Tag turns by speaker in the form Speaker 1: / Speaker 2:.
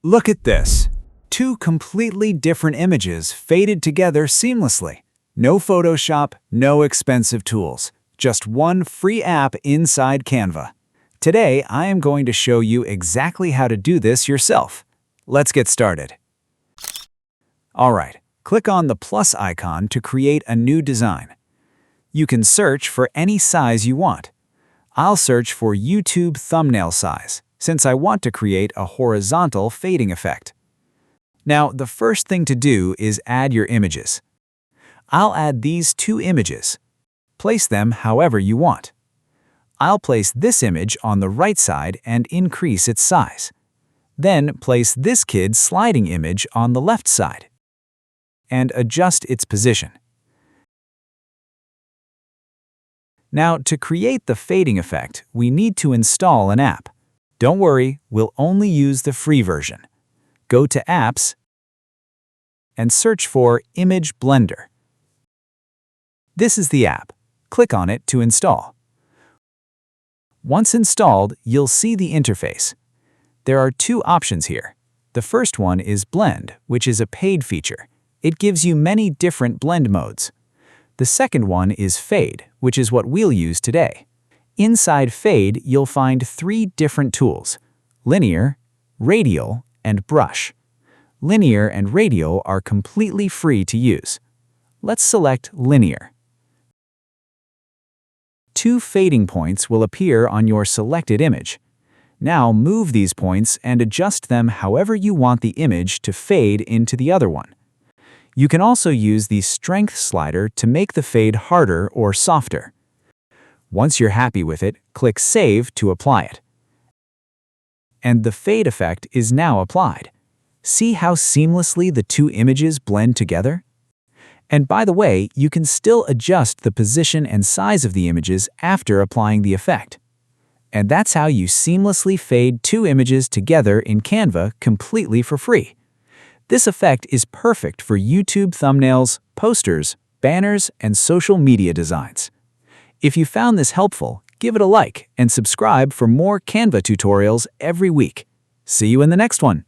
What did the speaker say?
Speaker 1: Look at this. Two completely different images faded together seamlessly. No Photoshop, no expensive tools. Just one free app inside Canva. Today, I am going to show you exactly how to do this yourself. Let's get started. Alright, click on the plus icon to create a new design. You can search for any size you want. I'll search for YouTube thumbnail size, since I want to create a horizontal fading effect. Now, the first thing to do is add your images. I'll add these two images. Place them however you want. I'll place this image on the right side and increase its size. Then place this kid's sliding image on the left side and adjust its position. Now, to create the fading effect, we need to install an app. Don't worry, we'll only use the free version. Go to Apps and search for Image Blender. This is the app. Click on it to install. Once installed, you'll see the interface. There are two options here. The first one is Blend, which is a paid feature. It gives you many different blend modes. The second one is Fade, which is what we'll use today. Inside Fade, you'll find three different tools: Linear, Radial, and Brush. Linear and Radial are completely free to use. Let's select Linear. Two fading points will appear on your selected image. Now move these points and adjust them however you want the image to fade into the other one. You can also use the strength slider to make the fade harder or softer. Once you're happy with it, click Save to apply it. And the fade effect is now applied. See how seamlessly the two images blend together? And by the way, you can still adjust the position and size of the images after applying the effect. And that's how you seamlessly fade two images together in Canva completely for free. This effect is perfect for YouTube thumbnails, posters, banners, and social media designs. If you found this helpful, give it a like and subscribe for more Canva tutorials every week. See you in the next one.